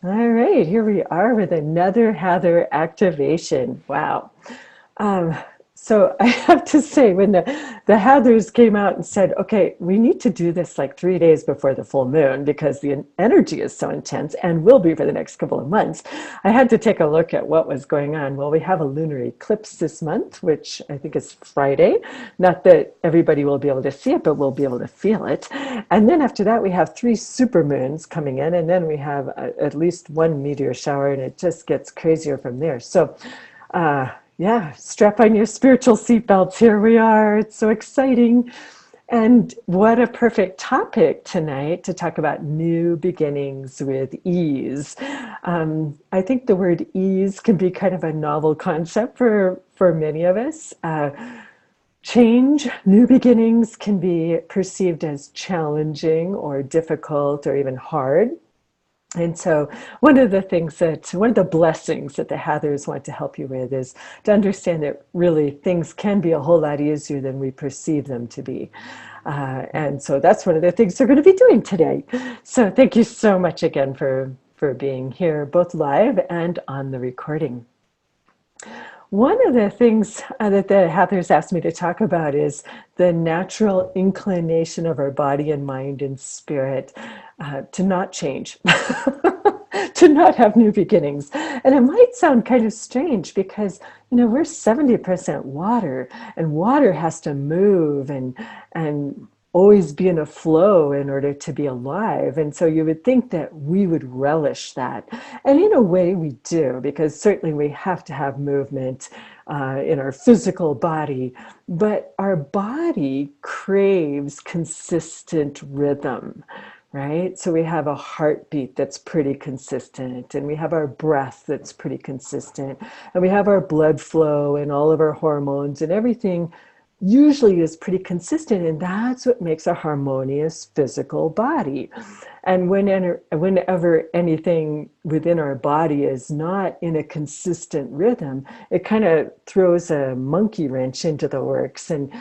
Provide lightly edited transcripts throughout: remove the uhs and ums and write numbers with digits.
All right, here we are with another Hathor activation. Wow. Um, so I have to say, when the Hathors came out and said, okay, we need to do this like 3 days before the full moon because the energy is so intense and will be for the next couple of months, I had to take a look at what was going on. Well, we have a lunar eclipse this month, which I think is Friday. Not that everybody will be able to see it, but we'll be able to feel it. And then after that, we have three supermoons coming in, and then we have at least one meteor shower, and it just gets crazier from there. So, yeah, strap on your spiritual seatbelts. Here we are. It's so exciting. And what a perfect topic tonight to talk about new beginnings with ease. I think the word ease can be kind of a novel concept for many of us. Change, new beginnings can be perceived as challenging or difficult or even hard. And so, one of the blessings that the Hathors want to help you with is to understand that really things can be a whole lot easier than we perceive them to be. And so that's one of the things we're going to be doing today. So thank you so much again for being here, both live and on the recording. One of the things that the Hathors asked me to talk about is the natural inclination of our body and mind and spirit to not change, to not have new beginnings. And it might sound kind of strange because, we're 70% water, and water has to move and always be in a flow in order to be alive. And so you would think that we would relish that. And in a way we do, because certainly we have to have movement in our physical body, but our body craves consistent rhythm. Right? So we have a heartbeat that's pretty consistent, and we have our breath that's pretty consistent, and we have our blood flow and all of our hormones, and everything usually is pretty consistent, and that's what makes a harmonious physical body. And whenever anything within our body is not in a consistent rhythm, it kind of throws a monkey wrench into the works and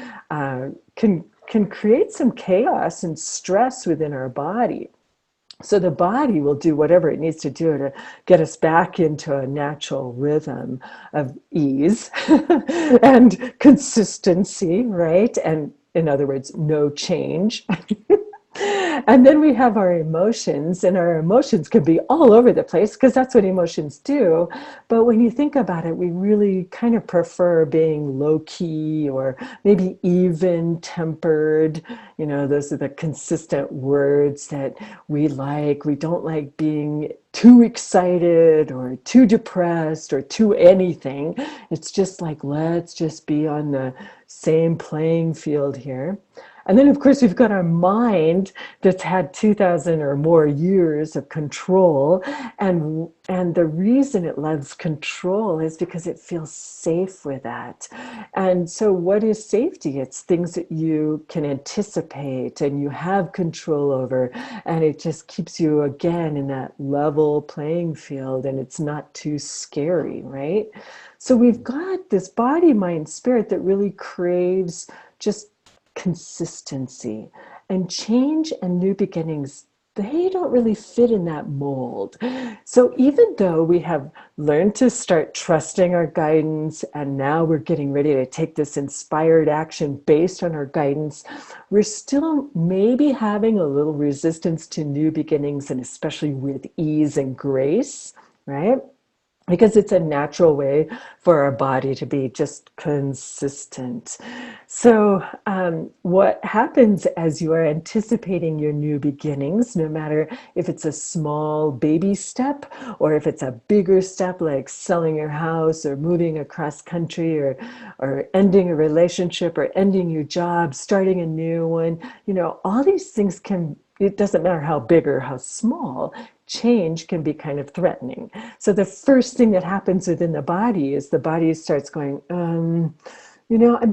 can create some chaos and stress within our body. So the body will do whatever it needs to do to get us back into a natural rhythm of ease and consistency, right? And in other words, no change. And then we have our emotions, and our emotions can be all over the place because that's what emotions do. But when you think about it, we really kind of prefer being low key or maybe even tempered. Those are the consistent words that we like. We don't like being too excited or too depressed or too anything. It's just like, let's just be on the same playing field here. And then, of course, we've got our mind that's had 2,000 or more years of control. And the reason it loves control is because it feels safe with that. And so what is safety? It's things that you can anticipate and you have control over. And it just keeps you, again, in that level playing field. And it's not too scary, right? So we've got this body, mind, spirit that really craves just consistency, and change and new beginnings, they don't really fit in that mold. So even though we have learned to start trusting our guidance, and now we're getting ready to take this inspired action based on our guidance, we're still maybe having a little resistance to new beginnings, and especially with ease and grace, right? Because it's a natural way for our body to be just consistent. So, what happens as you are anticipating your new beginnings, no matter if it's a small baby step or if it's a bigger step like selling your house or moving across country or ending a relationship or ending your job, starting a new one, all these things it doesn't matter how big or how small, change can be kind of threatening. So the first thing that happens within the body is the body starts going, I'm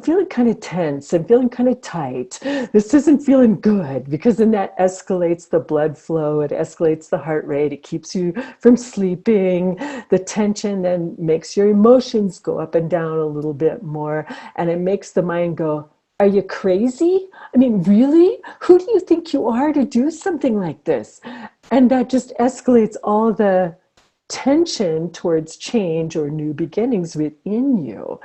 feeling kind of tense. I'm feeling kind of tight. This isn't feeling good, because then that escalates the blood flow. It escalates the heart rate. It keeps you from sleeping. The tension then makes your emotions go up and down a little bit more. And it makes the mind go, Are you crazy? I mean, really? Who do you think you are to do something like this? And that just escalates all the tension towards change or new beginnings within you,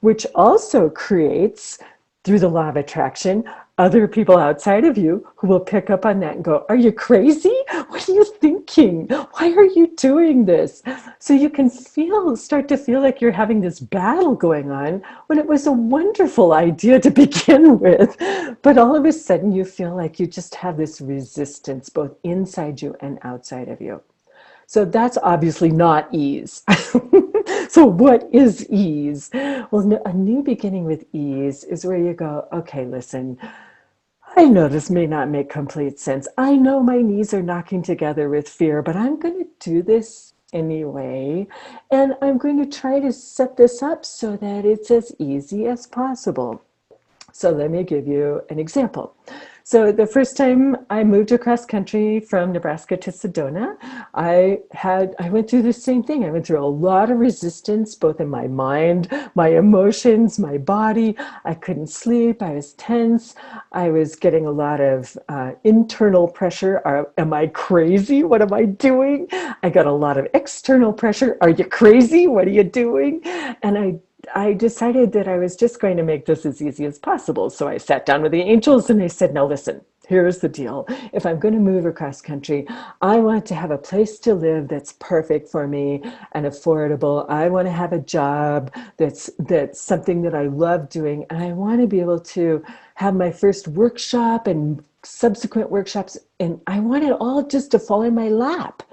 which also creates, through the law of attraction, other people outside of you who will pick up on that and go, are you crazy? What are you thinking? Why are you doing this? So you can start to feel like you're having this battle going on when it was a wonderful idea to begin with. But all of a sudden you feel like you just have this resistance both inside you and outside of you. So that's obviously not ease. So what is ease? Well, a new beginning with ease is where you go, okay, listen, I know this may not make complete sense. I know my knees are knocking together with fear, but I'm going to do this anyway. And I'm going to try to set this up so that it's as easy as possible. So let me give you an example. So the first time I moved across country from Nebraska to Sedona, I went through the same thing. I went through a lot of resistance, both in my mind, my emotions, my body. I couldn't sleep. I was tense. I was getting a lot of internal pressure. Am I crazy? What am I doing? I got a lot of external pressure. Are you crazy? What are you doing? And I decided that I was just going to make this as easy as possible. So I sat down with the angels and I said, now listen, here's the deal. If I'm going to move across country, I want to have a place to live that's perfect for me and affordable. I want to have a job that's something that I love doing. And I want to be able to have my first workshop and subsequent workshops. And I want it all just to fall in my lap.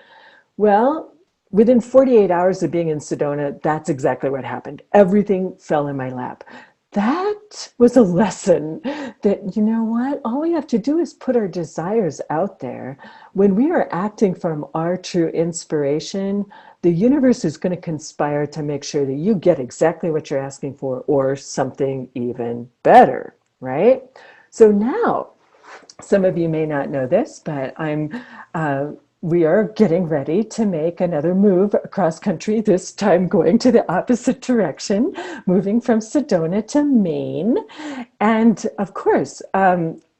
Well, within 48 hours of being in Sedona, that's exactly what happened. Everything fell in my lap. That was a lesson that, you know what, all we have to do is put our desires out there. When we are acting from our true inspiration, the universe is going to conspire to make sure that you get exactly what you're asking for or something even better, right? So now, some of you may not know this, but we are getting ready to make another move across country, this time going to the opposite direction, moving from Sedona to Maine. And of course,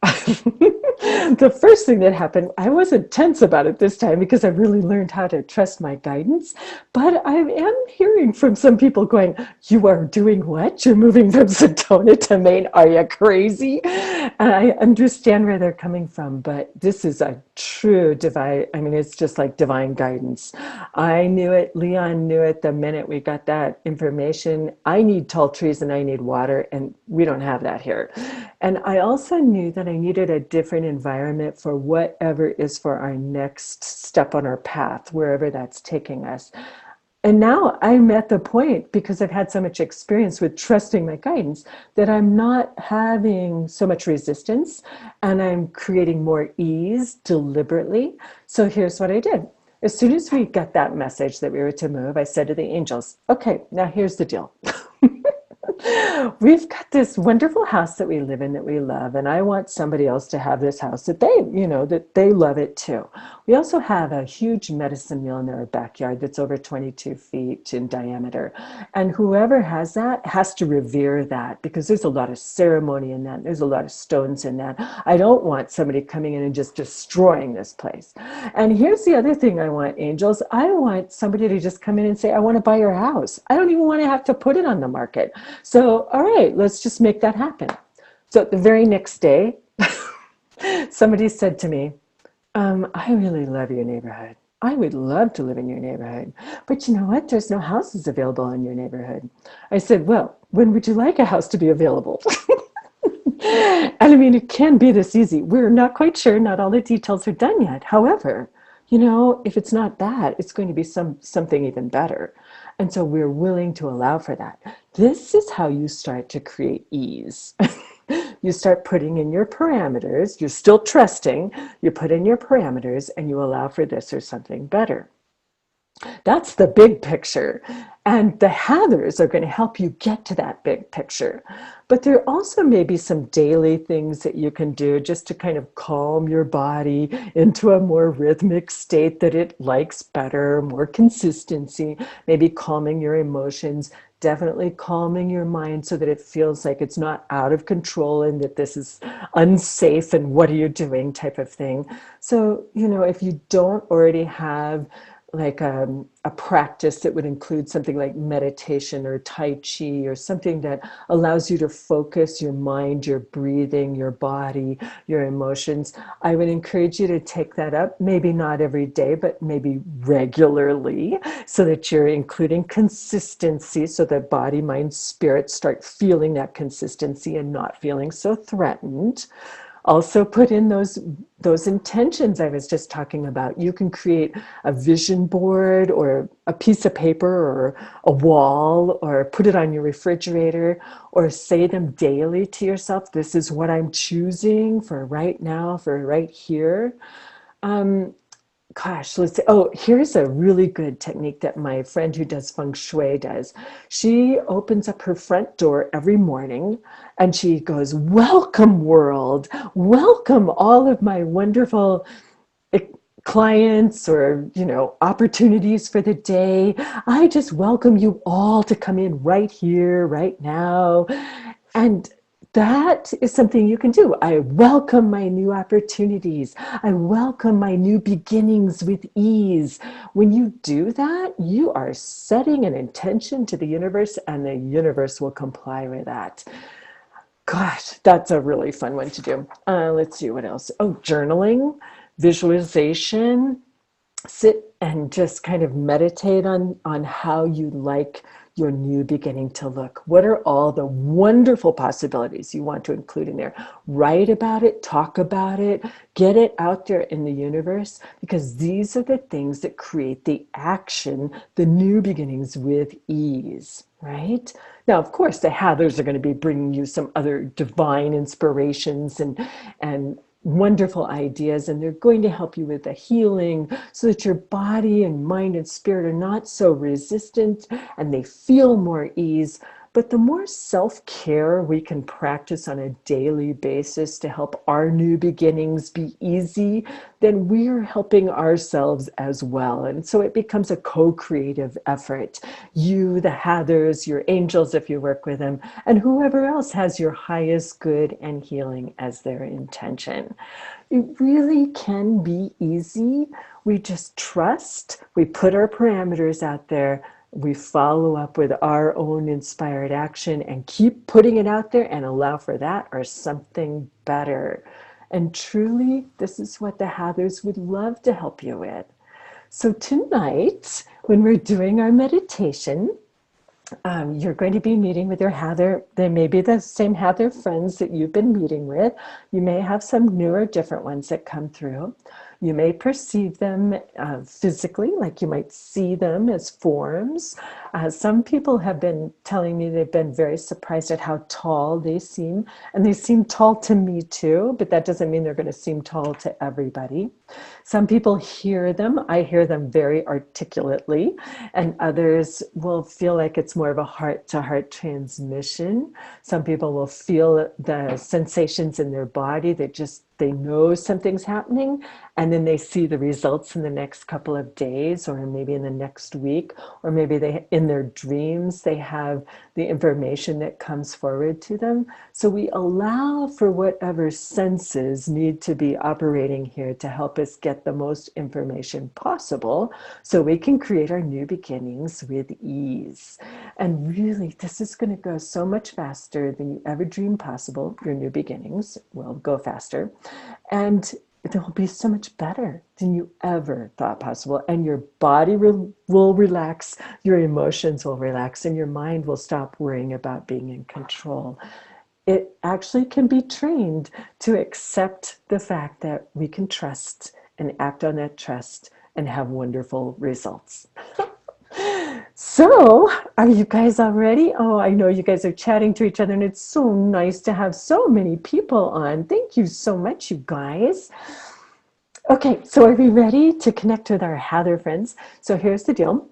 the first thing that happened, I wasn't tense about it this time because I really learned how to trust my guidance. But I am hearing from some people going, you are doing what? You're moving from Sedona to Maine. Are you crazy? And I understand where they're coming from, but this is a true divine, I mean, it's just like divine guidance. I knew it. Leon knew it the minute we got that information. I need tall trees and I need water, and we don't have that here. And I also knew that I needed a different environment for whatever is for our next step on our path, wherever that's taking us. And now I'm at the point, because I've had so much experience with trusting my guidance, that I'm not having so much resistance and I'm creating more ease deliberately. So here's what I did. As soon as we got that message that we were to move, I said to the angels, okay, now here's the deal. We've got this wonderful house that we live in that we love, and I want somebody else to have this house that that they love it too. We also have a huge medicine wheel in our backyard that's over 22 feet in diameter. And whoever has that has to revere that because there's a lot of ceremony in that. There's a lot of stones in that. I don't want somebody coming in and just destroying this place. And here's the other thing I want, angels. I want somebody to just come in and say, I want to buy your house. I don't even want to have to put it on the market. So, all right, let's just make that happen. So the very next day, somebody said to me, I really love your neighborhood. I would love to live in your neighborhood. But you know what? There's no houses available in your neighborhood. I said, well, when would you like a house to be available? And I mean, it can be this easy. We're not quite sure. Not all the details are done yet. However, if it's not that, it's going to be something even better. And so we're willing to allow for that. This is how you start to create ease. You start putting in your parameters. You're still trusting. You put in your parameters and you allow for this or something better. That's the big picture. And the Hathors are going to help you get to that big picture. But there also may be some daily things that you can do just to kind of calm your body into a more rhythmic state that it likes better, more consistency, maybe calming your emotions, definitely calming your mind so that it feels like it's not out of control and that this is unsafe and what are you doing type of thing. So, if you don't already have like a practice that would include something like meditation or Tai Chi or something that allows you to focus your mind, your breathing, your body, your emotions, I would encourage you to take that up. Maybe not every day, but maybe regularly so that you're including consistency so that body, mind, spirit start feeling that consistency and not feeling so threatened. Also put in those intentions I was just talking about. You can create a vision board or a piece of paper or a wall or put it on your refrigerator or say them daily to yourself. This is what I'm choosing for right now, for right here. Gosh, let's see. Oh, here's a really good technique that my friend who does feng shui does. She opens up her front door every morning and she goes, "Welcome, world. Welcome, all of my wonderful clients or opportunities for the day. I just welcome you all to come in right here, right now." And that is something you can do. I welcome my new opportunities. I welcome my new beginnings with ease. When you do that, you are setting an intention to the universe, and the universe will comply with that. Gosh, that's a really fun one to do. Let's see what else. Oh, journaling, visualization, sit and just kind of meditate on how you like your new beginning to look. What are all the wonderful possibilities you want to include in there? Write about it, talk about it, get it out there in the universe, because these are the things that create the action, the new beginnings with ease, right? Now, of course, the Hathors are going to be bringing you some other divine inspirations and wonderful ideas, and they're going to help you with the healing so that your body and mind and spirit are not so resistant and they feel more ease. But the more self-care we can practice on a daily basis to help our new beginnings be easy, then we're helping ourselves as well. And so it becomes a co-creative effort. You, the Hathors, your angels, if you work with them, and whoever else has your highest good and healing as their intention. It really can be easy. We just trust, we put our parameters out there, we follow up with our own inspired action and keep putting it out there and allow for that or something better. And truly, this is what the Hathors would love to help you with. So tonight, when we're doing our meditation, you're going to be meeting with your Hathor. They may be the same Hathor friends that you've been meeting with. You may have some new or different ones that come through. You may perceive them physically, like you might see them as forms. Some people have been telling me they've been very surprised at how tall they seem. And they seem tall to me too, but that doesn't mean they're going to seem tall to everybody. Some people hear them. I hear them very articulately, and others will feel like it's more of a heart-to-heart transmission. Some people will feel the sensations in their body that just they know something's happening, and then they see the results in the next couple of days or maybe in the next week, or maybe they in their dreams they have the information that comes forward to them. So we allow for whatever senses need to be operating here to help us get the most information possible so we can create our new beginnings with ease. And really, this is going to go so much faster than you ever dreamed possible. Your new beginnings will go faster. And they'll be so much better than you ever thought possible. And your body will relax, your emotions will relax, and your mind will stop worrying about being in control. It actually can be trained to accept the fact that we can trust and act on that trust and have wonderful results. So, are you guys all ready? Oh, I know you guys are chatting to each other, and it's so nice to have so many people on. Thank you so much, you guys. Okay, so are we ready to connect with our Hathor friends? So here's the deal.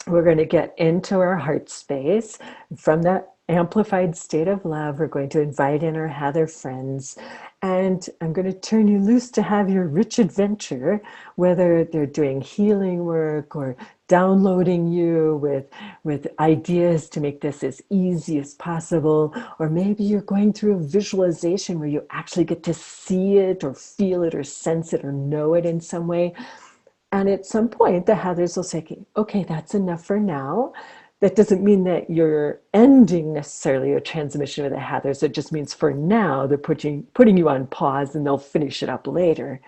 We're going to get into our heart space. From that amplified state of love, we're going to invite in our Hathor friends. And I'm going to turn you loose to have your rich adventure, whether they're doing healing work or downloading you with ideas to make this as easy as possible, or maybe you're going through a visualization where you actually get to see it or feel it or sense it or know it in some way. And at some point, the Hathors will say, okay, that's enough for now. That doesn't mean that you're ending necessarily your transmission with the Hathors. It just means for now, they're putting you on pause and they'll finish it up later.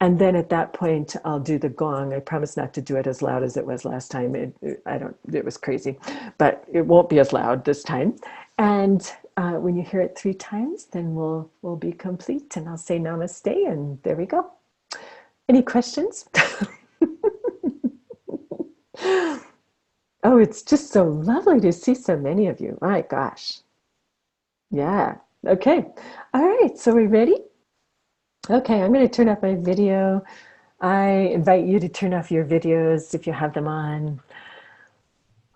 And then at that point, I'll do the gong. I promise not to do it as loud as it was last time. It was crazy, but it won't be as loud this time. And when you hear it 3 times, then we'll be complete. And I'll say namaste, and there we go. Any questions? Oh, it's just so lovely to see so many of you. My gosh. Yeah. Okay. All right. So we're ready? Okay. I'm going to turn off my video. I invite you to turn off your videos if you have them on.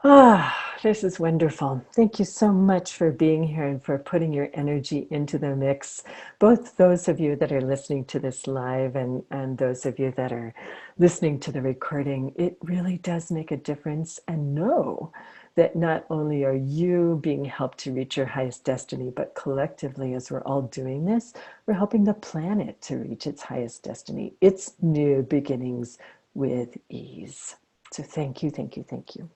Ah, this is wonderful. Thank you so much for being here and for putting your energy into the mix. Both those of you that are listening to this live and those of you that are listening to the recording, it really does make a difference. And know that not only are you being helped to reach your highest destiny, but collectively, as we're all doing this, we're helping the planet to reach its highest destiny, its new beginnings with ease. So thank you, thank you, thank you.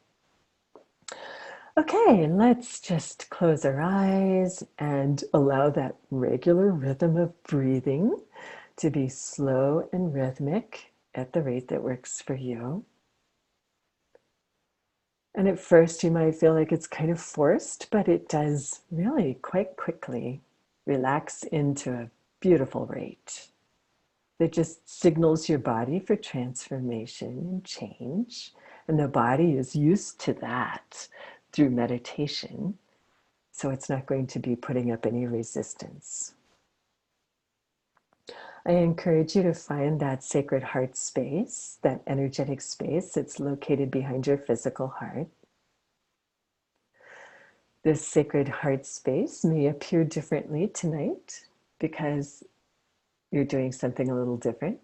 Okay, let's just close our eyes and allow that regular rhythm of breathing to be slow and rhythmic at the rate that works for you. And at first, you might feel like it's kind of forced, but it does really quite quickly relax into a beautiful rate that just signals your body for transformation and change. And the body is used to that through meditation. So it's not going to be putting up any resistance. I encourage you to find that sacred heart space, that energetic space that's located behind your physical heart. This sacred heart space may appear differently tonight because you're doing something a little different.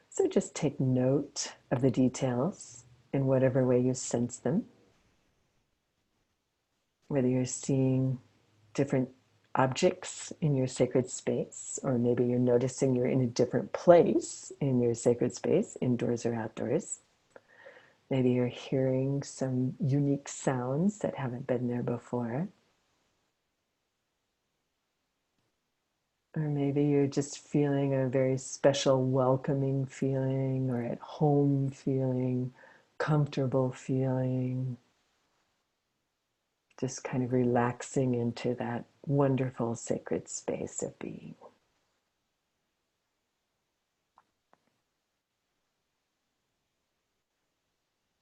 So just take note of the details in whatever way you sense them. Whether you're seeing different objects in your sacred space, or maybe you're noticing you're in a different place in your sacred space, indoors or outdoors. Maybe you're hearing some unique sounds that haven't been there before. Or maybe you're just feeling a very special welcoming feeling, or at home feeling, comfortable feeling. Just kind of relaxing into that wonderful sacred space of being.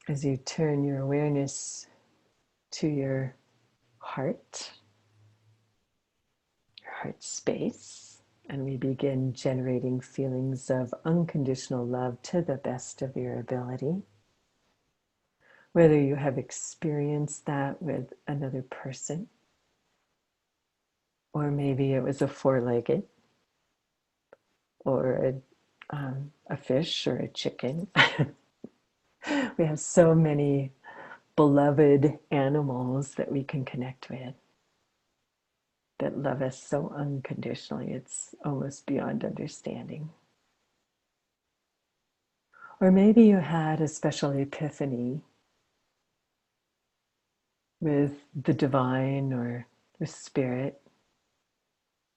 As you turn your awareness to your heart space, and we begin generating feelings of unconditional love to the best of your ability. Whether you have experienced that with another person, or maybe it was a four-legged, or a fish, or a chicken. We have so many beloved animals that we can connect with that love us so unconditionally. It's almost beyond understanding. Or maybe you had a special epiphany with the divine or the spirit.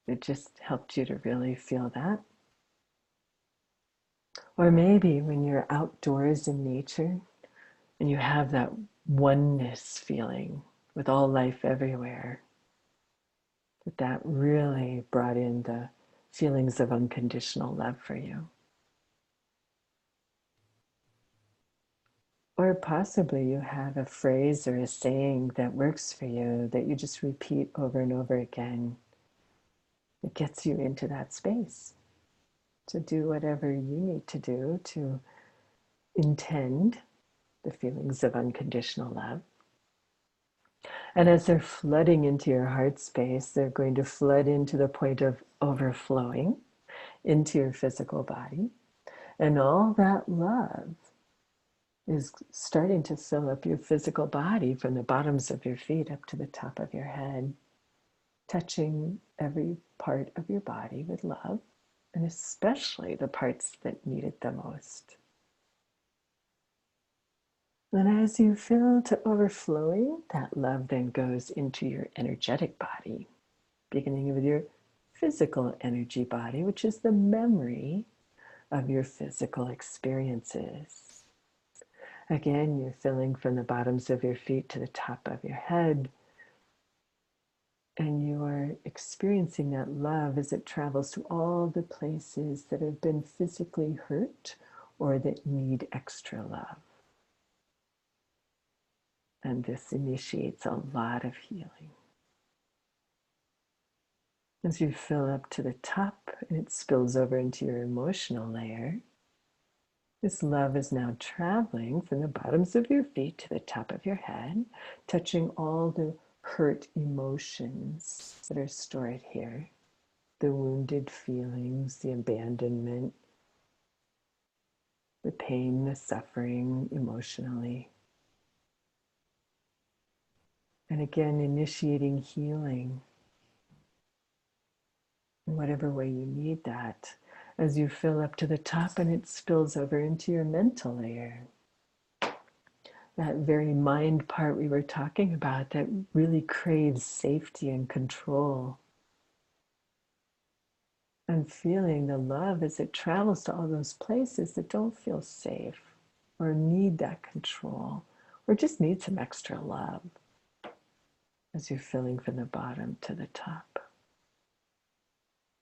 It just helped you to really feel that. Or maybe when you're outdoors in nature and you have that oneness feeling with all life everywhere, that really brought in the feelings of unconditional love for you. Or possibly you have a phrase or a saying that works for you that you just repeat over and over again. It gets you into that space. to do whatever you need to do to intend the feelings of unconditional love. And as they're flooding into your heart space, they're going to flood into the point of overflowing into your physical body. And all that love is starting to fill up your physical body from the bottoms of your feet up to the top of your head, touching every part of your body with love, and especially the parts that need it the most. And as you fill to overflowing, that love then goes into your energetic body, beginning with your physical energy body, which is the memory of your physical experiences. Again, you're filling from the bottoms of your feet to the top of your head, and you are experiencing that love as it travels to all the places that have been physically hurt or that need extra love. And this initiates a lot of healing. As you fill up to the top and it spills over into your emotional layer, this love is now traveling from the bottoms of your feet to the top of your head, touching all the hurt emotions that are stored here, the wounded feelings, the abandonment, the pain, the suffering emotionally. And again, initiating healing in whatever way you need that as you fill up to the top and it spills over into your mental layer. That very mind part we were talking about that really craves safety and control. And feeling the love as it travels to all those places that don't feel safe or need that control or just need some extra love as you're filling from the bottom to the top.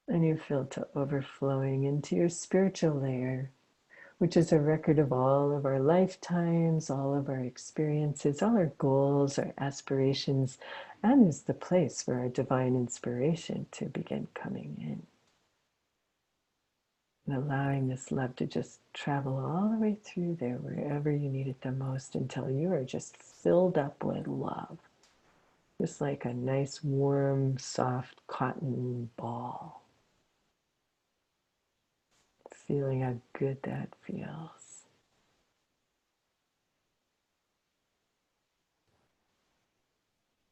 And you feel to overflowing into your spiritual layer, which is a record of all of our lifetimes, all of our experiences, all our goals, our aspirations, and is the place for our divine inspiration to begin coming in. And allowing this love to just travel all the way through there, wherever you need it the most, until you are just filled up with love. Just like a nice, warm, soft cotton ball. Feeling how good that feels.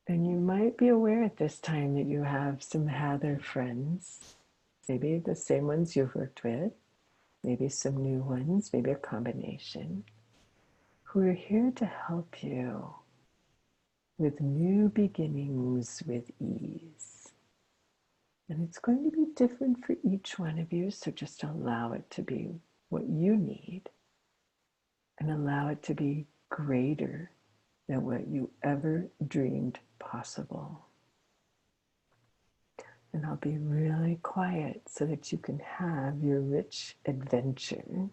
And you might be aware at this time that you have some Hathor friends, maybe the same ones you've worked with, maybe some new ones, maybe a combination, who are here to help you with new beginnings with ease. And it's going to be different for each one of you, so just allow it to be what you need and allow it to be greater than what you ever dreamed possible. And I'll be really quiet so that you can have your rich adventure.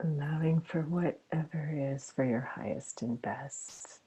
allowing for whatever is for your highest and best.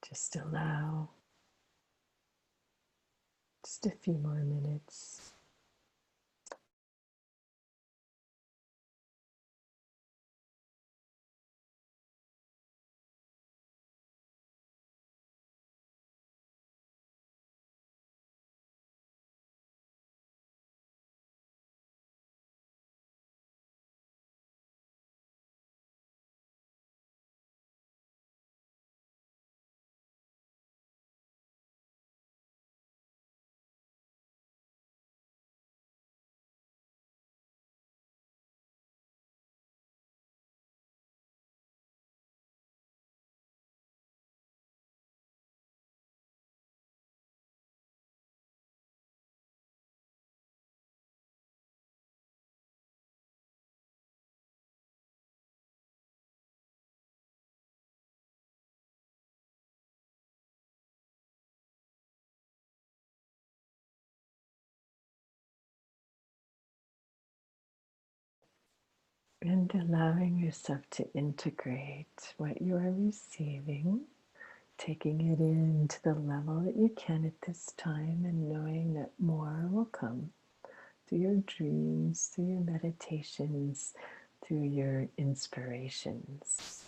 Just allow just a few more minutes. And allowing yourself to integrate what you are receiving, taking it in to the level that you can at this time, and knowing that more will come through your dreams, through your meditations, through your inspirations.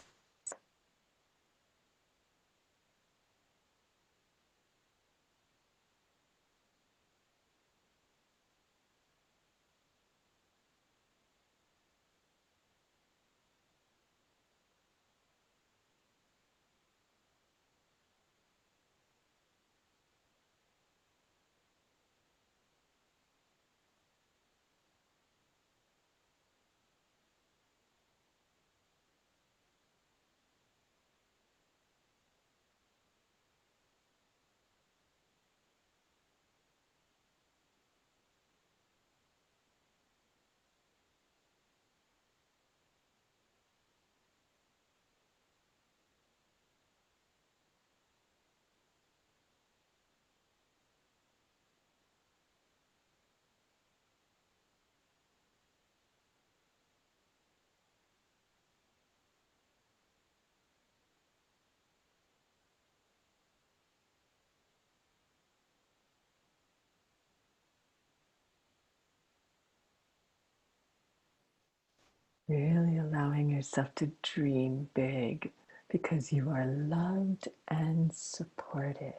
Really allowing yourself to dream big because you are loved and supported.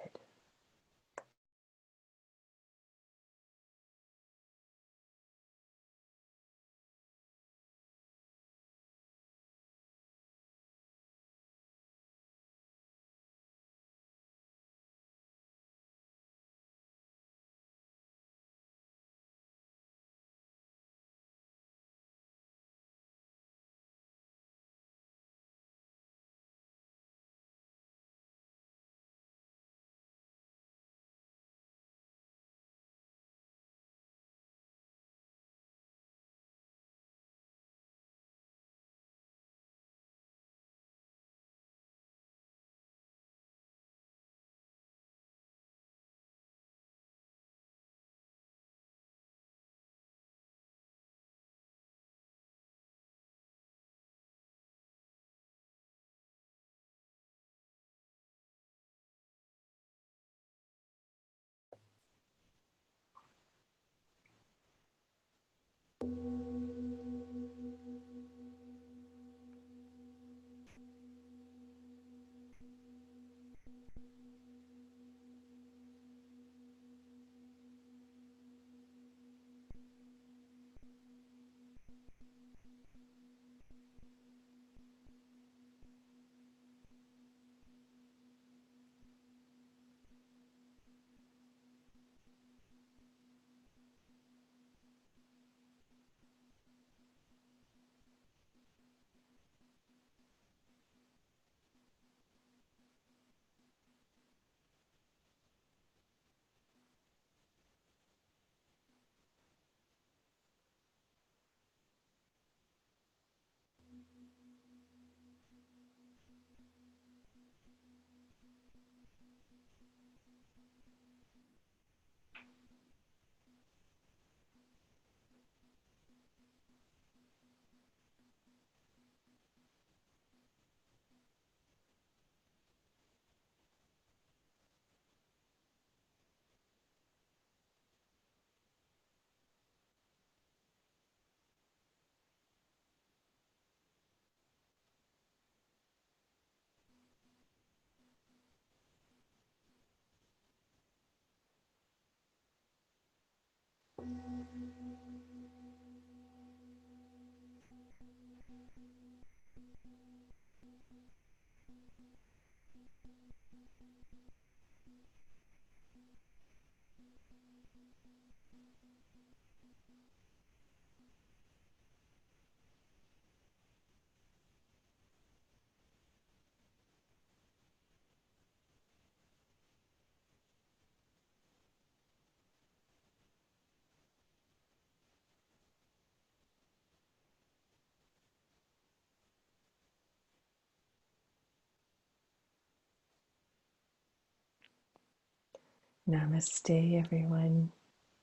Namaste, everyone.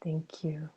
Thank you.